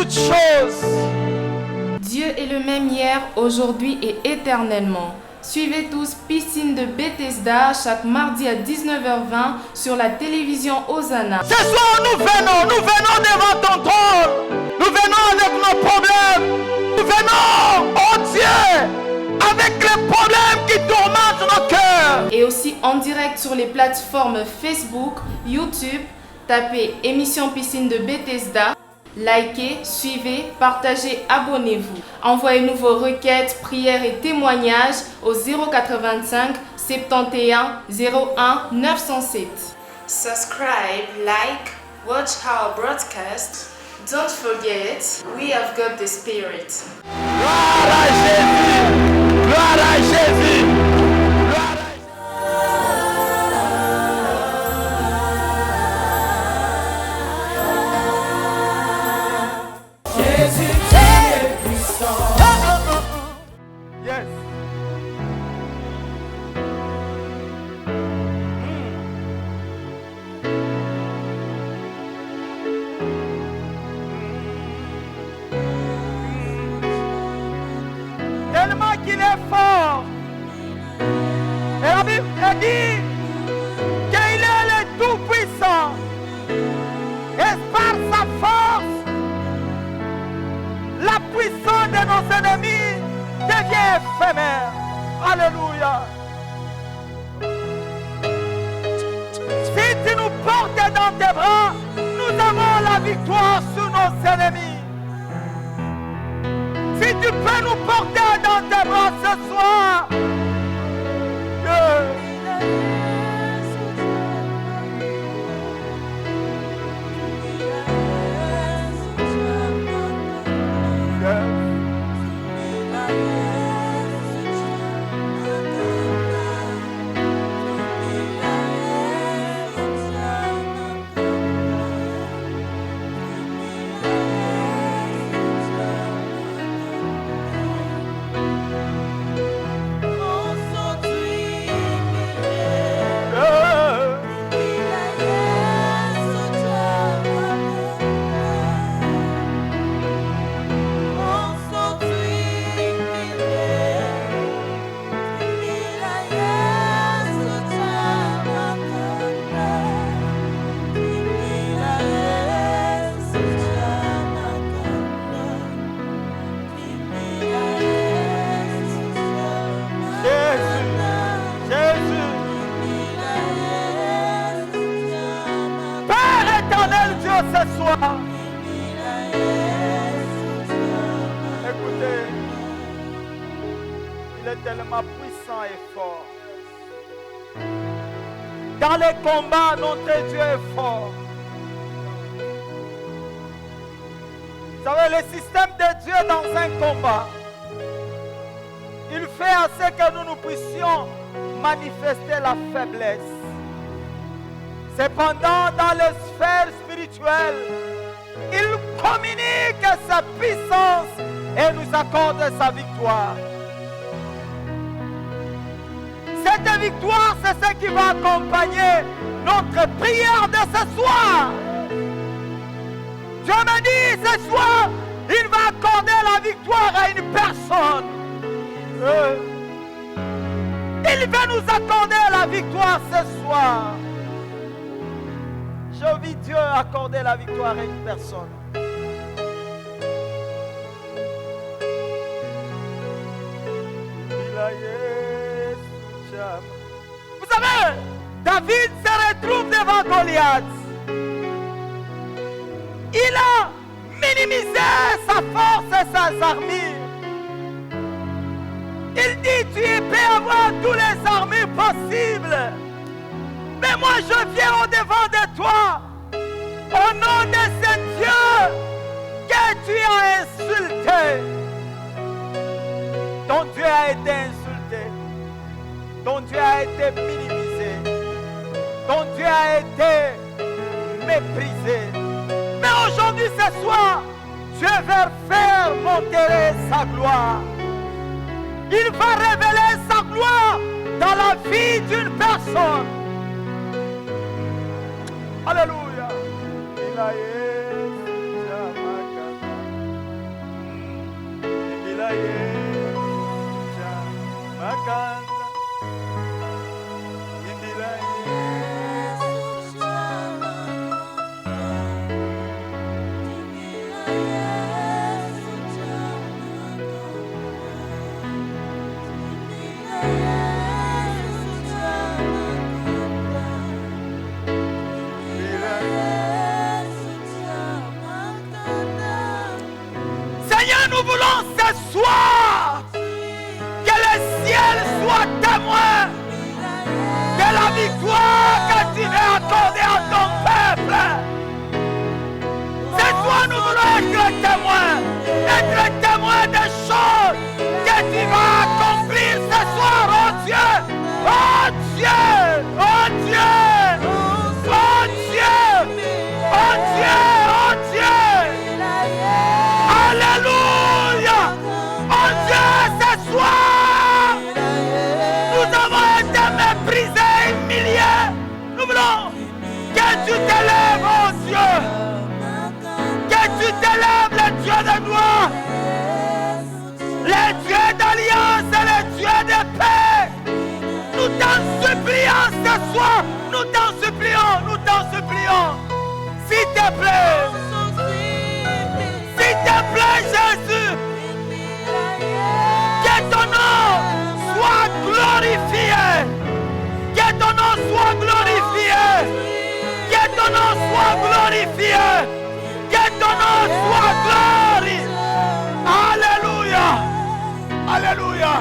toutes choses. Dieu est le même hier, aujourd'hui et éternellement. Suivez tous Piscine de Bethesda chaque mardi à 19h20 sur la télévision Hosanna. Ce soir, nous venons devant ton trône. Nous venons avec nos problèmes. Nous venons, oh Dieu, avec les problèmes qui tourmentent nos cœurs. Et aussi en direct sur les plateformes Facebook, YouTube. Tapez émission Piscine de Bethesda. Likez, suivez, partagez, abonnez-vous. Envoyez-nous vos requêtes, prières et témoignages au 085 71 01 907. Subscribe, like, watch our broadcast. Don't forget, we have got the Spirit. Gloire à Jésus. Gloire à Jésus. Tellement qu'il est fort. Et la Bible dit qu'il est le Tout-Puissant. Et par sa force, la puissance de nos ennemis devient éphémère. Alléluia. Si tu nous portes dans tes bras, nous avons la victoire sur nos ennemis. Si tu peux nous porter dans tes bras ce soir, ce soir. Écoutez, il est tellement puissant et fort. Dans les combats, notre Dieu est fort. Vous savez, le système de Dieu dans un combat, il fait à ce que nous puissions manifester la faiblesse. Cependant, dans les sphères spirituelles, il communique sa puissance et nous accorde sa victoire. Cette victoire, c'est ce qui va accompagner notre prière de ce soir. Dieu me dit ce soir, il va accorder la victoire à une personne. Il va nous accorder la victoire ce soir. Je vis Dieu accorder la victoire à une personne. Vous savez, David se retrouve devant Goliath. Il a minimisé sa force et sa armure. Il dit, tu peux avoir tous les armures possibles. Mais moi je viens au devant de toi. Au nom de ce Dieu que tu as insulté. Ton Dieu a été insulté. Ton Dieu a été minimisé. Ton Dieu a été méprisé. Mais aujourd'hui, ce soir, Dieu va faire monter sa gloire. Il va révéler sa gloire dans la vie d'une personne. Alléluia. Seigneur, nous voulons ce soir que le ciel soit témoin de la victoire que tu veux accorder à ton peuple. Ce soir, nous voulons être témoins des choses que tu vas accomplir ce soir, oh Dieu. Oh Dieu, oh Dieu, oh Dieu, oh Dieu, oh Dieu. Alléluia. Oh Dieu, ce soir, nous avons été méprisés et humiliés. Nous voulons que tu t'élèves, oh Dieu. Que tu t'élèves, le Dieu de gloire. Le Dieu d'alliance et le Dieu de paix. Nous t'en supplions ce soir. Nous t'en supplions. S'il te plaît. S'il te plaît, Jésus. Que ton nom soit glorifié. Que ton nom soit glorifié. Que ton nom soit glorifié. Que ton nom soit glorifié. Alléluia. Alléluia.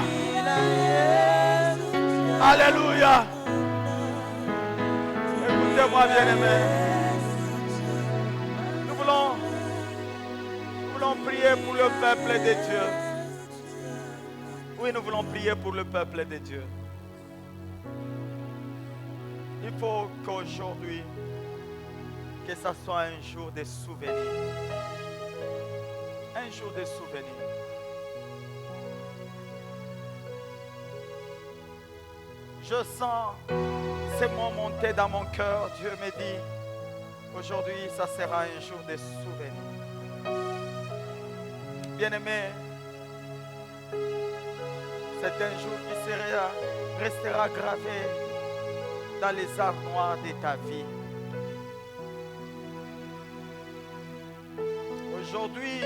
Alléluia. Écoutez-moi, bien-aimés. Nous voulons prier pour le peuple de Dieu. Oui, nous voulons prier pour le peuple de Dieu. Il faut qu'aujourd'hui, que ce soit un jour de souvenir. Un jour de souvenir. Je sens ces mots monter dans mon cœur. Dieu me dit, aujourd'hui, ça sera un jour de souvenir. Bien-aimé, c'est un jour qui restera gravé dans les armoires de ta vie. Aujourd'hui,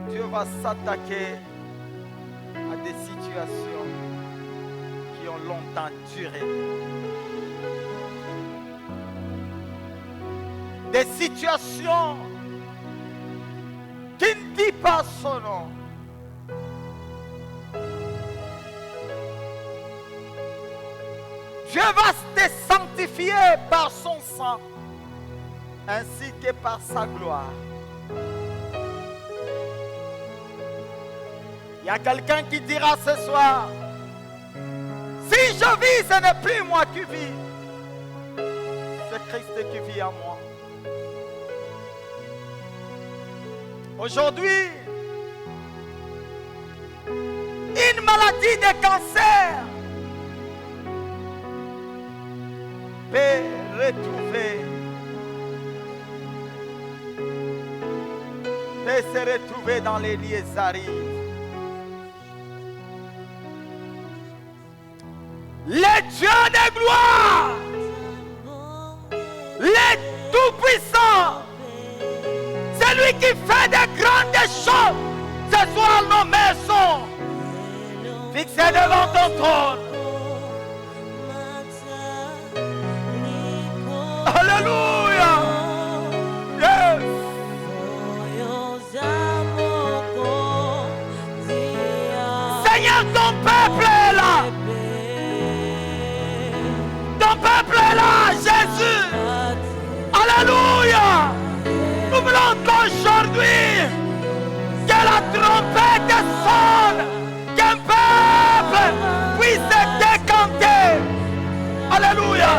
Dieu va s'attaquer à des situations qui ont longtemps duré. Des situations qui ne disent pas son nom. Dieu va te sanctifier par son sang, ainsi que par sa gloire. Il y a quelqu'un qui dira ce soir, si je vis, ce n'est plus moi qui vis, c'est Christ qui vit en moi. Aujourd'hui, une maladie de cancer peut se retrouver dans les lieux arides. Le Dieu de gloire, le Tout-Puissant, celui qui fait de grandes choses, ce soir nos mains sont fixées devant ton trône. Alléluia. Yes. Seigneur, ton peuple est là. Ton peuple est là, Jésus. Alléluia. Nous voulons qu'aujourd'hui, que la trompette sonne, qu'un peuple puisse se décanter. Alléluia.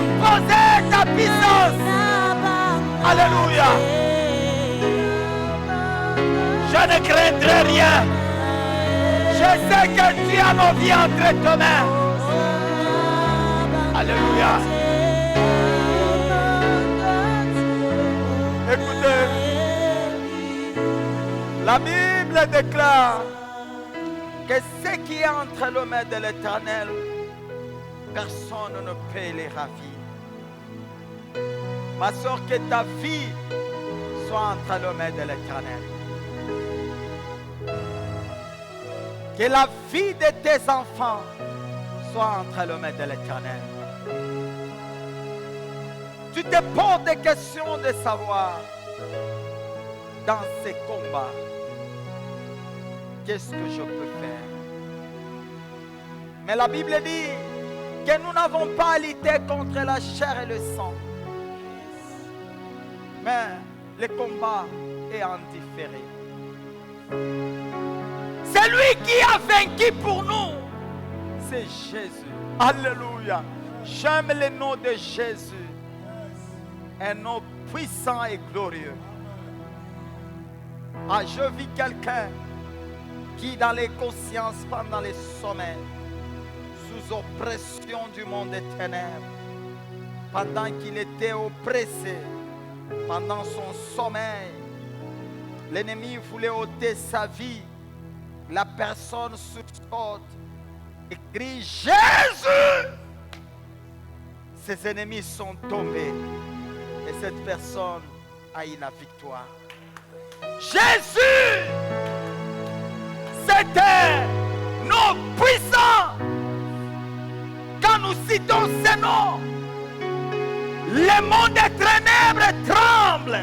imposer ta puissance. Alléluia. Je ne craindrai rien. Je sais que tu as nos vies entre tes mains. Alléluia. Écoutez, la Bible déclare que ce qui est entre les mains de l'Éternel, personne ne peut les ravir. Ma soeur, que ta vie soit entre les mains de l'Éternel. Que la vie de tes enfants soit entre les mains de l'Éternel. Tu te poses des questions de savoir dans ces combats, qu'est-ce que je peux faire? Mais la Bible dit que nous n'avons pas à lutter contre la chair et le sang. Mais le combat est en différé. C'est lui qui a vaincu pour nous. C'est Jésus. Alléluia. J'aime le nom de Jésus. Un nom puissant et glorieux. Ah, je vis quelqu'un qui dans les consciences pendant les sommeils, sous oppression du monde des ténèbres, pendant qu'il était oppressé, pendant son sommeil, l'ennemi voulait ôter sa vie. La personne sursaute et crie Jésus. Ses ennemis sont tombés et cette personne a eu la victoire. Jésus, c'est un nom puissant. Quand nous citons ce nom, le monde des ténèbres tremble.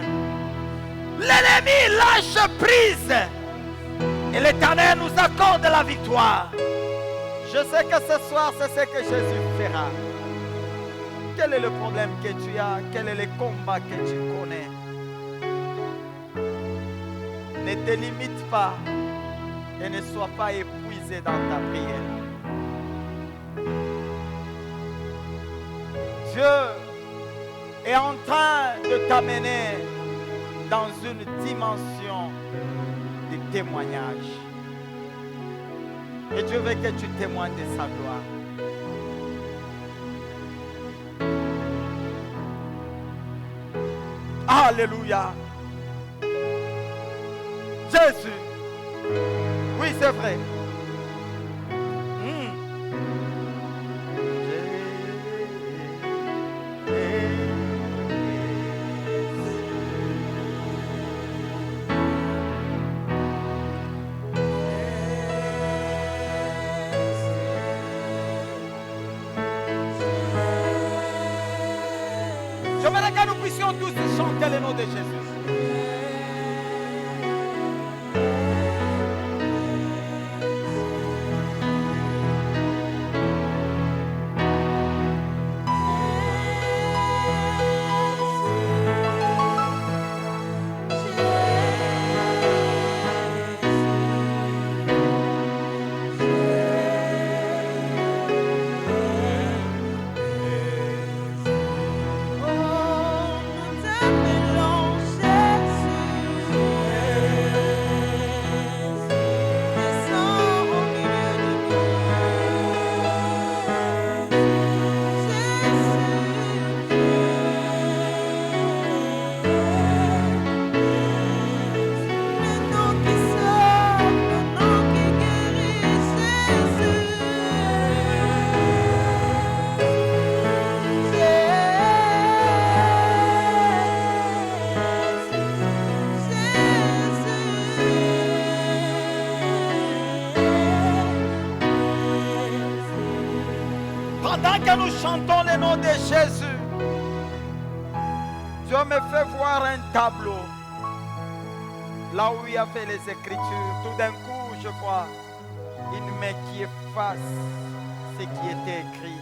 L'ennemi lâche prise. Et l'Éternel nous accorde la victoire. Je sais que ce soir, c'est ce que Jésus fera. Quel est le problème que tu as? Quel est le combat que tu connais? Ne te limite pas et ne sois pas épuisé dans ta prière. Dieu est en train de t'amener dans une dimension de témoignage. Et Dieu veut que tu témoignes de sa gloire. Alléluia. Jésus. Oui, c'est vrai. J'aimerais que nous puissions tous chanter le nom de Jésus. Pendant que nous chantons le nom de Jésus, Dieu me fait voir un tableau. Là où il y avait les Écritures, tout d'un coup, je vois une main qui efface ce qui était écrit.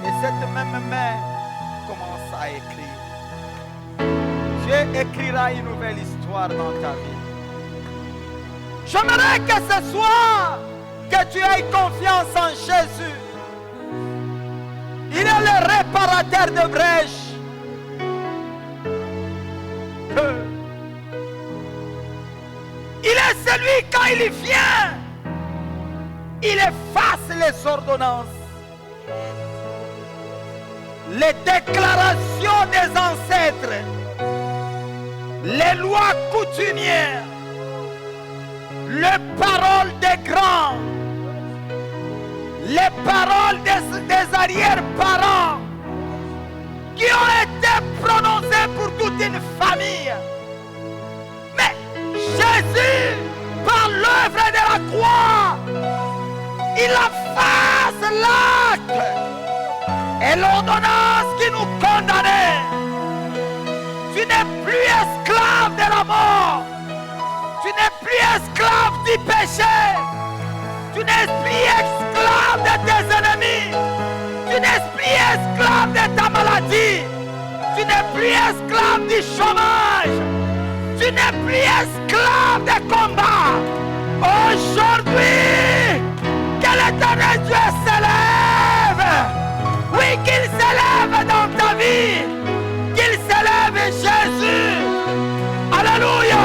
Et cette même main commence à écrire. Dieu écrira une nouvelle histoire dans ta vie. J'aimerais que ce soir, que tu aies confiance en Jésus. Il est le réparateur de brèches. Il est celui, quand il vient, il efface les ordonnances, les déclarations des ancêtres, les lois coutumières, les paroles des grands, les paroles des arrière-parents qui ont été prononcées pour toute une famille. Mais Jésus, par l'œuvre de la croix, il efface l'acte et l'ordonnance qui nous condamnait. Tu n'es plus esclave de la mort. Tu n'es plus esclave du péché. Tu n'es plus esclave de tes ennemis. Tu n'es plus esclave de ta maladie. Tu n'es plus esclave du chômage. Tu n'es plus esclave des combats. Aujourd'hui, que l'Éternel Dieu s'élève. Oui, qu'il s'élève dans ta vie. Qu'il s'élève, Jésus. Alléluia.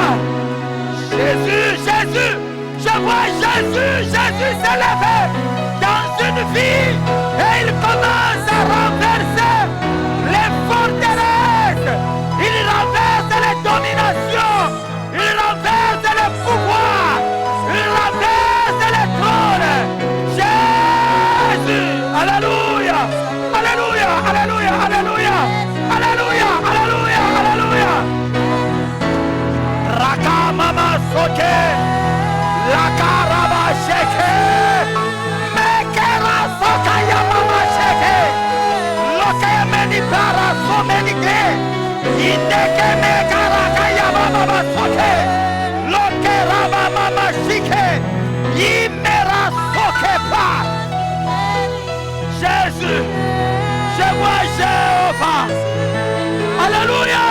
Jésus, Jésus. Je vois Jésus, Jésus s'élever dans une vie et il commence à renverser les forteresses. Il renverse les dominations. Il renverse les pouvoirs. Il renverse les trônes. Jésus, alléluia, alléluia, alléluia, alléluia, alléluia, alléluia, alléluia. Raka mama soke. La caraba sheke, mekera soka ya mama sheke, loke meni para so meni ke, indeke mekara kaya mama soke, loke raba mama shike, imera soke pa. Jésus, je vois Jéhovah. Alléluia.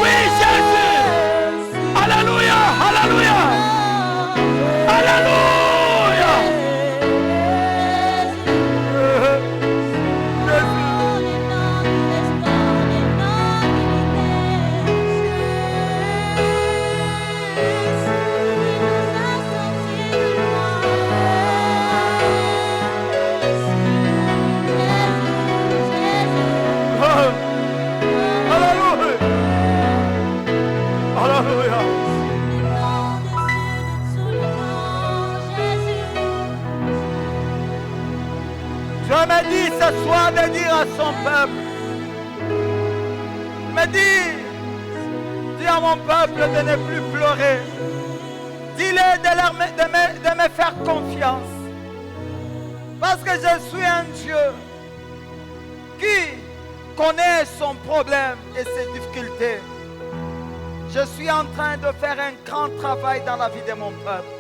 Oui, Jésus. Alléluia. Alléluia. Alléluia. Dieu me dit ce soir de dire à son peuple, me dis à mon peuple de ne plus pleurer. Dis-le de me faire confiance. Parce que je suis un Dieu qui connaît son problème et ses difficultés. Je suis en train de faire un grand travail dans la vie de mon peuple.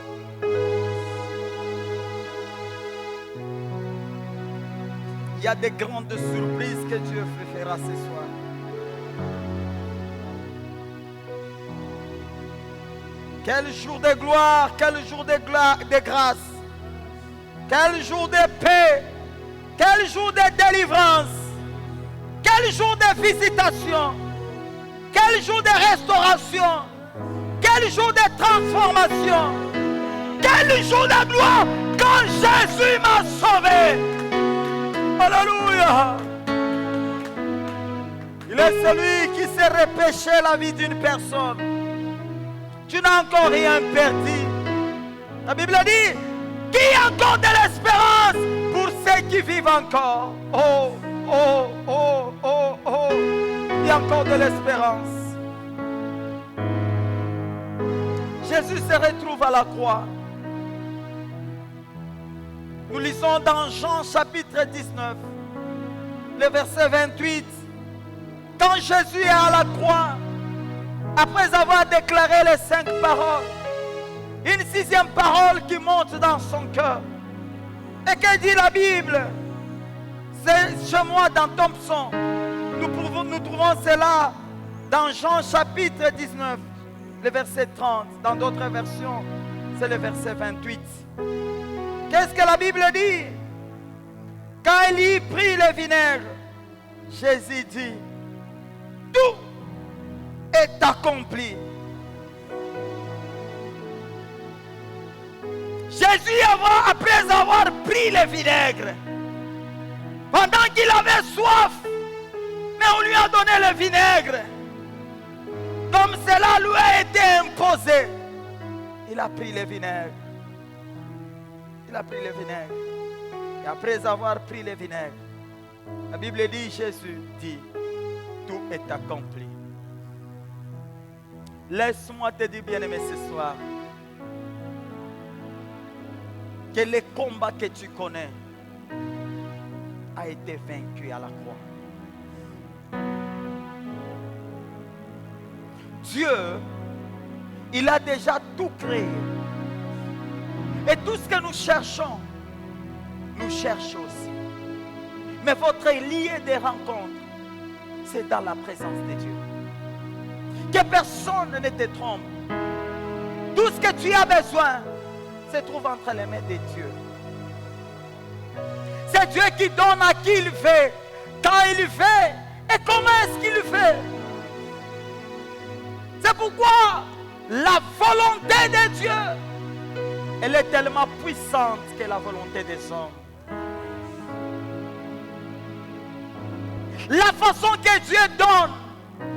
Il y a des grandes surprises que Dieu fera ce soir. Quel jour de gloire, quel jour de grâce, quel jour de paix, quel jour de délivrance, quel jour de visitation, quel jour de restauration, quel jour de transformation, quel jour de gloire quand Jésus m'a sauvé. Alléluia. Il est celui qui s'est repêché la vie d'une personne. Tu n'as encore rien perdu. La Bible dit qu'il y a encore de l'espérance pour ceux qui vivent encore. Oh, oh, oh, oh, oh. Il y a encore de l'espérance. Jésus se retrouve à la croix. Nous lisons dans Jean chapitre 19, le verset 28. Quand Jésus est à la croix, après avoir déclaré les 5 paroles, une 6e parole qui monte dans son cœur. Et que dit la Bible? C'est chez moi dans Thompson. Nous trouvons cela dans Jean chapitre 19, le verset 30. Dans d'autres versions, c'est le verset 28. Qu'est-ce que la Bible dit? Quand il y prit le vinaigre, Jésus dit, tout est accompli. Jésus, après avoir pris le vinaigre, pendant qu'il avait soif, mais on lui a donné le vinaigre, comme cela lui a été imposé, il a pris le vinaigre. Il a pris le vinaigre. Et après avoir pris le vinaigre, la Bible dit, Jésus dit, tout est accompli. Laisse-moi te dire, bien-aimé, ce soir, que le combat que tu connais a été vaincu à la croix. Dieu, il a déjà tout créé. Et tout ce que nous cherchons, nous cherchons aussi. Mais votre lieu de rencontre, c'est dans la présence de Dieu. Que personne ne te trompe. Tout ce que tu as besoin se trouve entre les mains de Dieu. C'est Dieu qui donne à qui il veut, quand il veut et comment est-ce qu'il fait. C'est pourquoi la volonté de Dieu, elle est tellement puissante que la volonté des hommes. La façon que Dieu donne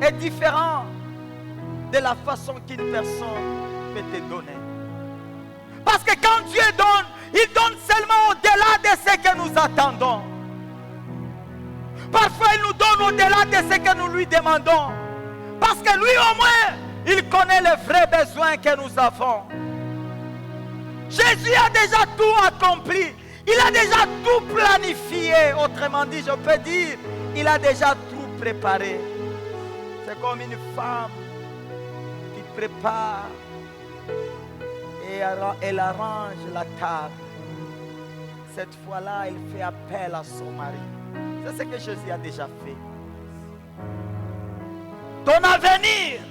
est différente de la façon qu'une personne peut te donner. Parce que quand Dieu donne, il donne seulement au-delà de ce que nous attendons. Parfois, il nous donne au-delà de ce que nous lui demandons. Parce que lui, au moins, il connaît les vrais besoins que nous avons. Jésus a déjà tout accompli. Il a déjà tout planifié. Autrement dit, je peux dire, il a déjà tout préparé. C'est comme une femme qui prépare et elle arrange la table. Cette fois-là, elle fait appel à son mari. C'est ce que Jésus a déjà fait. Ton avenir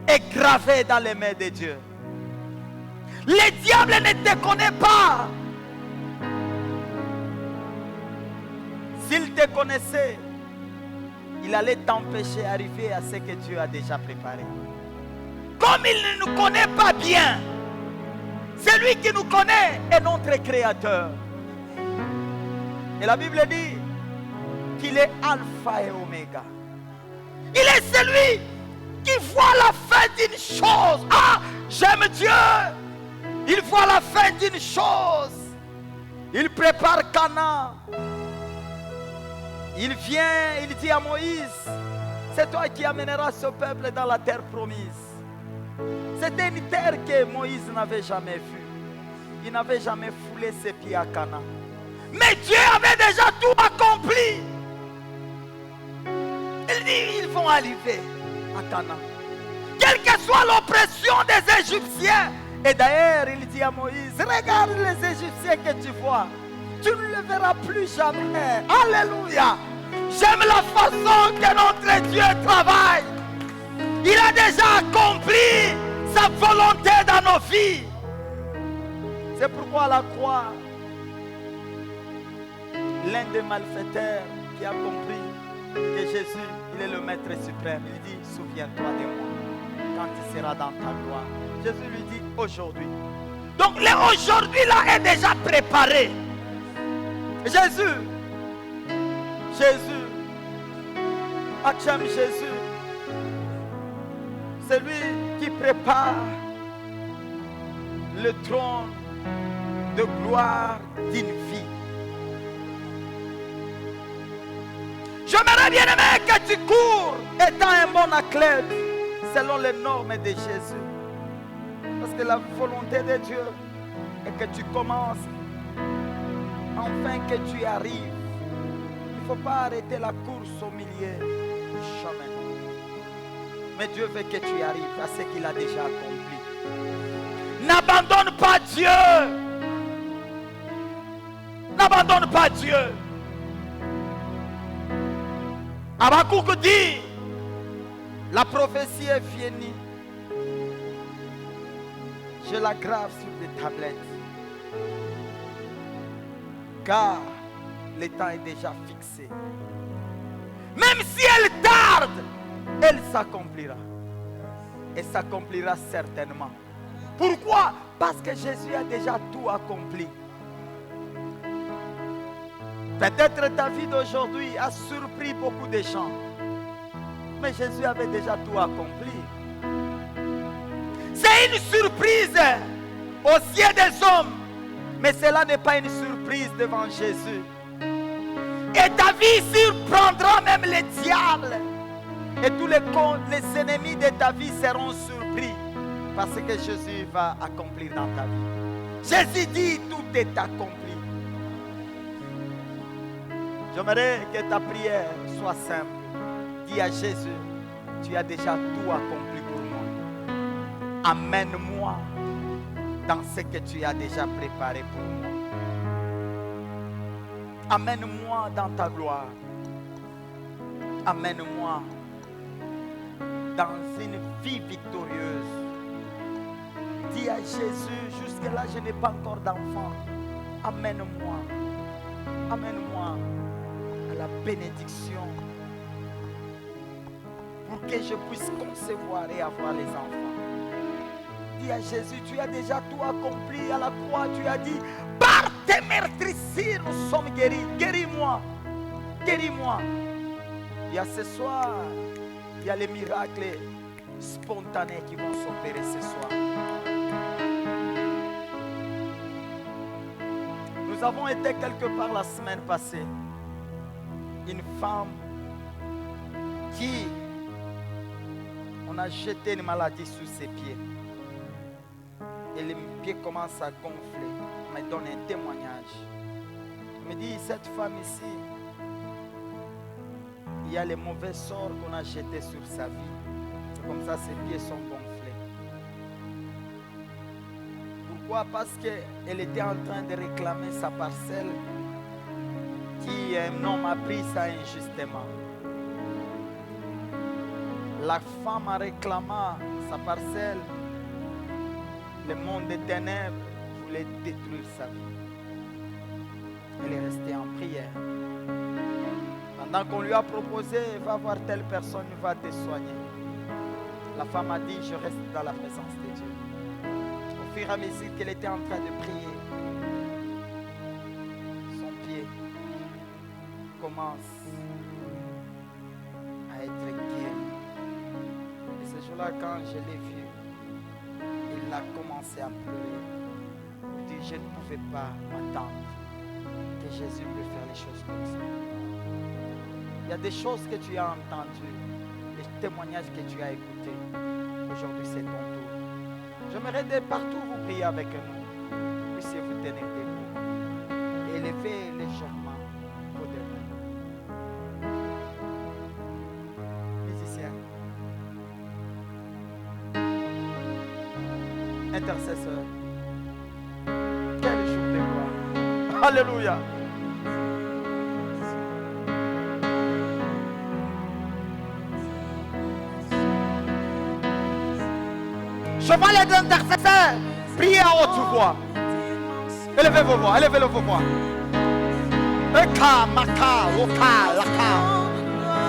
est gravé dans les mains de Dieu. Le diable ne te connaît pas. S'il te connaissait, il allait t'empêcher d'arriver à ce que Dieu a déjà préparé. Comme il ne nous connaît pas bien, celui qui nous connaît est notre Créateur. Et la Bible dit qu'il est Alpha et Oméga. Il est celui qui voit la fin d'une chose. Ah, j'aime Dieu. Il voit la fin d'une chose. Il prépare Canaan. Il vient, il dit à Moïse, c'est toi qui amèneras ce peuple dans la terre promise. C'était une terre que Moïse n'avait jamais vue. Il n'avait jamais foulé ses pieds à Canaan. Mais Dieu avait déjà tout accompli. Il dit, ils vont arriver à Canaan. Quelle que soit l'oppression des Égyptiens. Et d'ailleurs, il dit à Moïse, regarde les Égyptiens que tu vois. Tu ne les verras plus jamais. Alléluia. J'aime la façon que notre Dieu travaille. Il a déjà accompli sa volonté dans nos vies. C'est pourquoi à la croix, l'un des malfaiteurs qui a compris que Jésus, il est le Maître suprême, il dit, souviens-toi de moi quand tu seras dans ta gloire. Jésus lui dit, aujourd'hui. Donc l'aujourd'hui là est déjà préparé. Jésus, j'aime Jésus, c'est lui qui prépare le trône de gloire d'une vie. J'aimerais bien aimer que tu cours étant un bon athlète selon les normes de Jésus. Parce que la volonté de Dieu est que tu commences, enfin que tu arrives. Il ne faut pas arrêter la course au milieu du chemin. Mais Dieu veut que tu arrives à ce qu'il a déjà accompli. N'abandonne pas Dieu. N'abandonne pas Dieu. Habakkuk dit, la prophétie est finie. Je la grave sur des tablettes. car le temps est déjà fixé. Même si elle tarde, elle s'accomplira. Et s'accomplira certainement. Pourquoi? Parce que Jésus a déjà tout accompli. Peut-être ta vie d'aujourd'hui a surpris beaucoup de gens. Mais Jésus avait déjà tout accompli. C'est une surprise aux yeux des hommes. Mais cela n'est pas une surprise devant Jésus. Et ta vie surprendra même les diables. Et tous les ennemis de ta vie seront surpris. Parce que Jésus va accomplir dans ta vie. Jésus dit, tout est accompli. J'aimerais que ta prière soit simple. Dis à Jésus, tu as déjà tout accompli pour moi. Amène-moi dans ce que tu as déjà préparé pour moi. Amène-moi dans ta gloire. Amène-moi dans une vie victorieuse. Dis à Jésus, jusque-là je n'ai pas encore d'enfant. Amène-moi. Amène-moi à la bénédiction pour que je puisse concevoir et avoir les enfants. Dis à Jésus, tu as déjà tout accompli à la croix. Tu as dit, par tes meurtrissures nous sommes guéris. Guéris-moi. Guéris-moi. Il y a ce soir, il y a les miracles spontanés qui vont s'opérer ce soir. Nous avons été quelque part la semaine passée. Une femme qui, on a jeté une maladie sous ses pieds. Et les pieds commencent à gonfler. Elle me donne un témoignage. Elle me dit, cette femme ici, il y a les mauvais sorts qu'on a jetés sur sa vie. C'est comme ça, ses pieds sont gonflés. Pourquoi? Parce qu'elle était en train de réclamer sa parcelle qui un homme a pris ça injustement. La femme en réclamant sa parcelle, le monde des ténèbres voulait détruire sa vie. Elle est restée en prière. Pendant qu'on lui a proposé, va voir telle personne, va te soigner. La femme a dit, je reste dans la présence de Dieu. Au fur et à mesure qu'elle était en train de prier, son pied commence à être guéri. Et ce jour-là, quand je l'ai vu, il a commencé à pleurer. Il dit, je ne pouvais pas m'attendre que Jésus puisse faire les choses comme ça. Il y a des choses que tu as entendues, des témoignages que tu as écoutés. Aujourd'hui, c'est ton tour. J'aimerais de partout vous prier avec nous. Puissiez vous tenir debout. Élevez légèrement vos deux mains. Musiciens, intercesseurs, quel jour de gloire. Alléluia. Je vois les intercesseurs prier à haute voix. Élevez vos voix, élevez vos voix.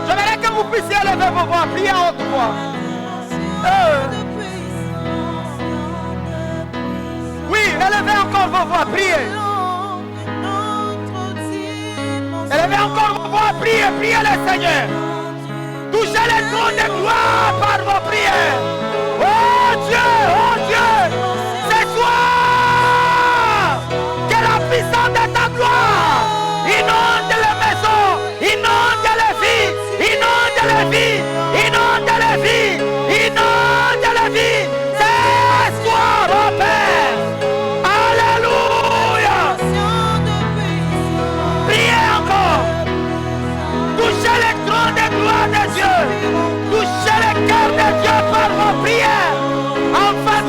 J'aimerais que vous puissiez élever vos voix, prier à haute voix. Oui, élevez encore vos voix, priez. Élevez encore vos voix, priez, priez le Seigneur. Touchez les trônes de gloire par vos prières. Oh Dieu, c'est toi. Que la puissance de ta gloire inonde les maisons, inonde les vies, inonde les vies, inonde les vies, inonde les vies. C'est toi, mon Père. Alléluia. Priez encore. Touchez les trônes de gloire de Dieu. Touchez le cœur de Dieu par vos prières. Enfin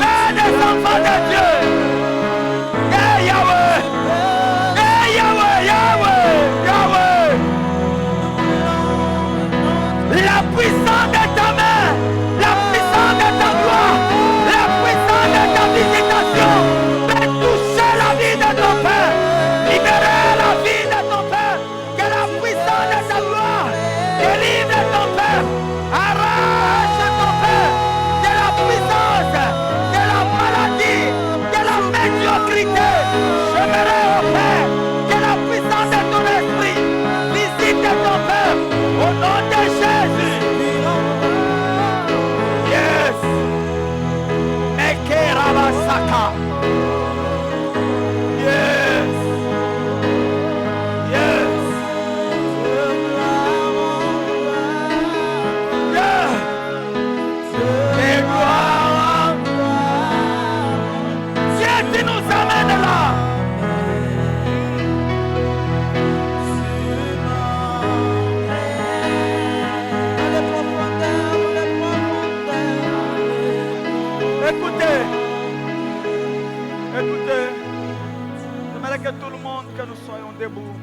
J'aimerais que tout le monde, que nous soyons debout.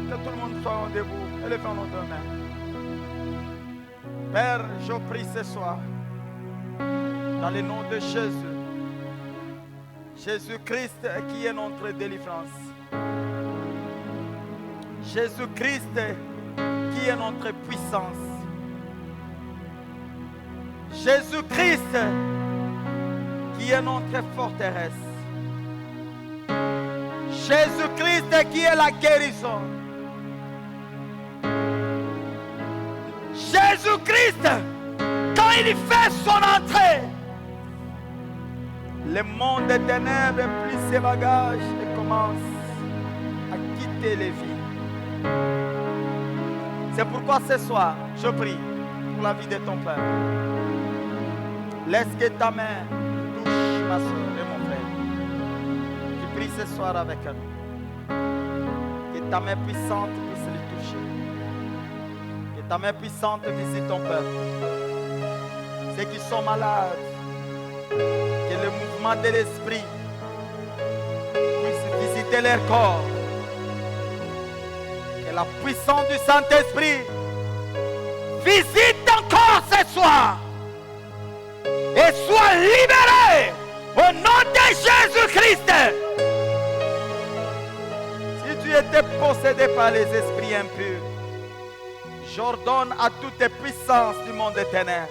Que tout le monde soit debout. Élevons nos deux mains. Père, je prie ce soir, dans le nom de Jésus, Jésus-Christ qui est notre délivrance. Jésus-Christ qui est notre puissance. Jésus-Christ qui est notre forteresse. Jésus-Christ qui est la guérison. Jésus-Christ, quand il fait son entrée, le monde des ténèbres plie ses bagages et commence à quitter les vies. C'est pourquoi ce soir, je prie pour la vie de ton Père. Laisse que ta main touche ma soeur et mon frère. Je prie ce soir avec nous. Que ta main puissante puisse les toucher. Que ta main puissante visite ton peuple. Ceux qui sont malades, que le mouvement de l'esprit puisse visiter leur corps. Que la puissance du Saint-Esprit visite ton corps ce soir. Et sois libéré au nom de Jésus-Christ. Si tu étais possédé par les esprits impurs, j'ordonne à toutes les puissances du monde des ténèbres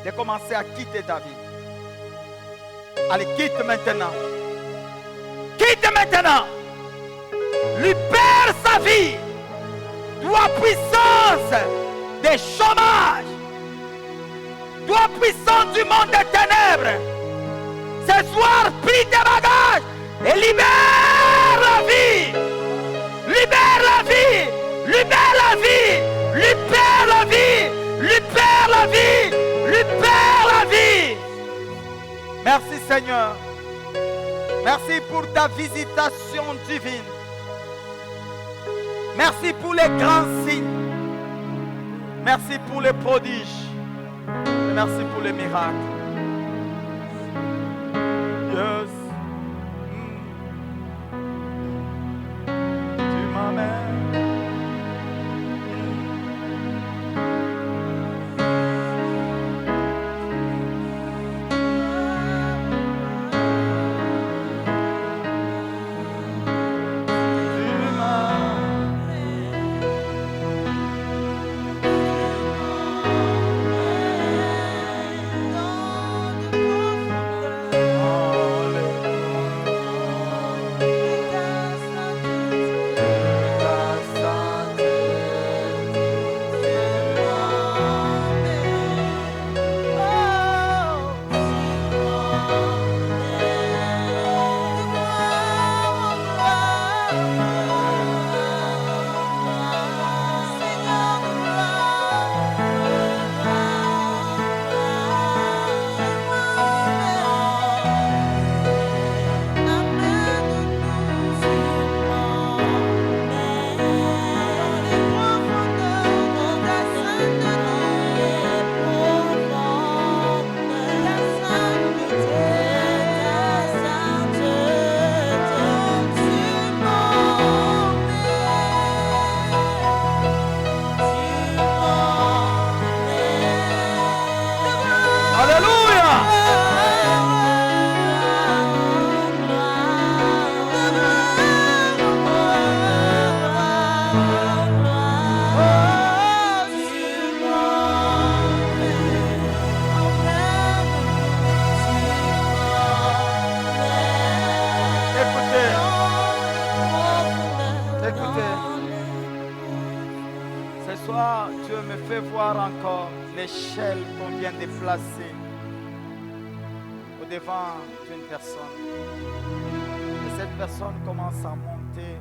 de commencer à quitter ta vie. Allez, quitte maintenant. Quitte maintenant. Libère sa vie. Toi, puissance des chômages. Toi, puissance du monde des ténèbres. Ce soir, prie tes bagages et libère la vie. Libère la vie. Libère la vie. Libère la vie. Libère la vie. Libère la vie. Merci Seigneur. Merci pour ta visitation divine. Merci pour les grands signes. Merci pour les prodiges. Et merci pour les miracles. Yes. Tu m'amènes. L'échelle qu'on vient de placer au devant d'une personne. Et cette personne commence à monter.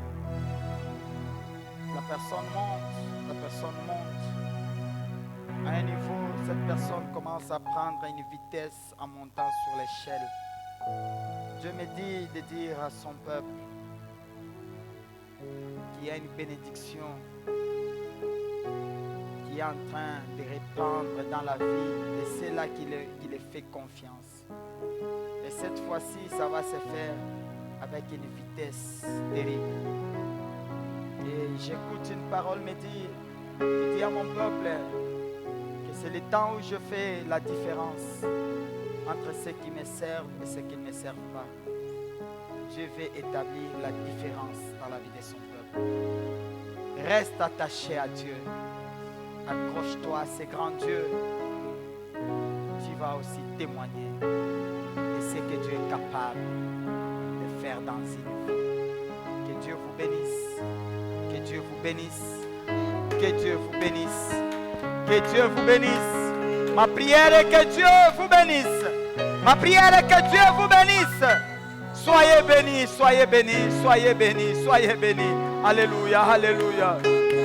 La personne monte. À un niveau, cette personne commence à prendre une vitesse en montant sur l'échelle. Dieu me dit de dire à son peuple qu'il y a une bénédiction qui est en train de répandre dans la vie de ceux-là qui les fait confiance. De cette fois-ci, ça va se faire avec une vitesse terrible. Et j'écoute une parole me dire, qui dit à mon peuple que c'est le temps où je fais la différence entre ceux qui me servent et ceux qui ne me servent pas. Je vais établir la différence dans la vie de son peuple. Reste attaché à Dieu. Accroche-toi à ce grand Dieu. Tu vas aussi témoigner de ce que Dieu est capable de faire dans une vie. Que Dieu vous bénisse. Que Dieu vous bénisse. Que Dieu vous bénisse. Que Dieu vous bénisse. Ma prière est que Dieu vous bénisse. Ma prière est que Dieu vous bénisse. Soyez bénis, soyez bénis, soyez bénis, soyez bénis. Alléluia, alléluia,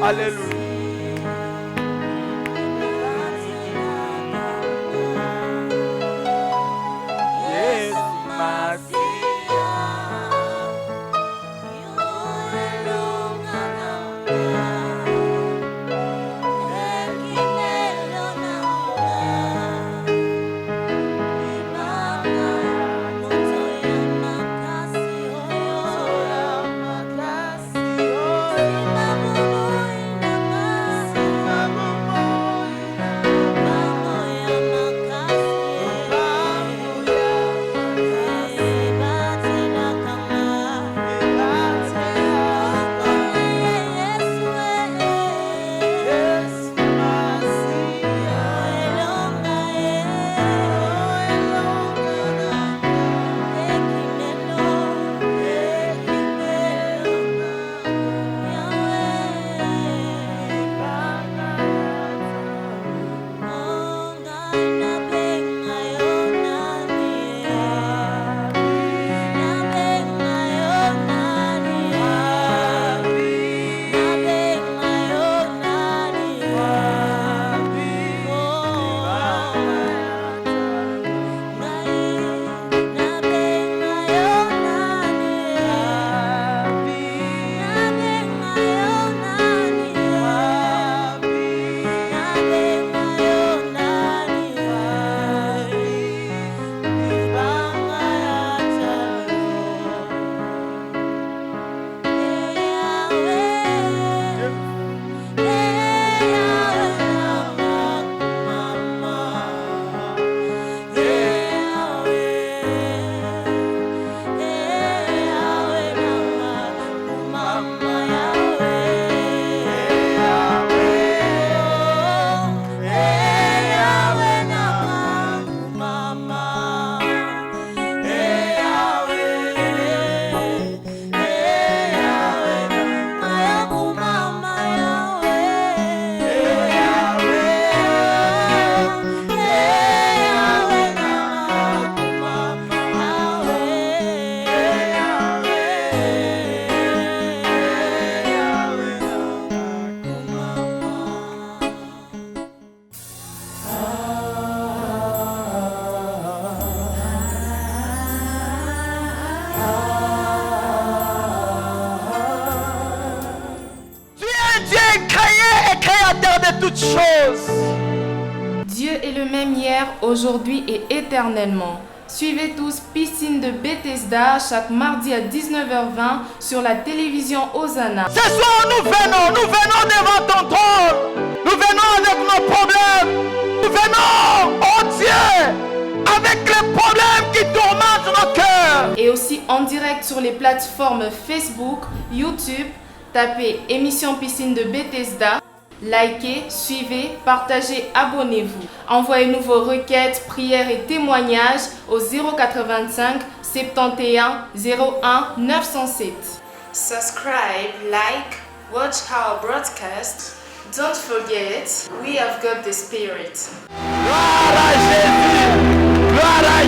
alléluia. Toutes choses. Dieu est le même hier, aujourd'hui et éternellement. Suivez tous Piscine de Bethesda chaque mardi à 19h20 sur la télévision Hosanna. Ce soir nous venons devant ton trône. Nous venons avec nos problèmes. Nous venons, oh Dieu, avec les problèmes qui tourmentent nos cœurs. Et aussi en direct sur les plateformes Facebook, YouTube. Tapez Émission Piscine de Bethesda. Likez, suivez, partagez, abonnez-vous. Envoyez-nous vos requêtes, prières et témoignages au 085 71 01 907. Subscribe, like, watch our broadcast. Don't forget, we have got the Spirit. Gloire à Jésus! Gloire à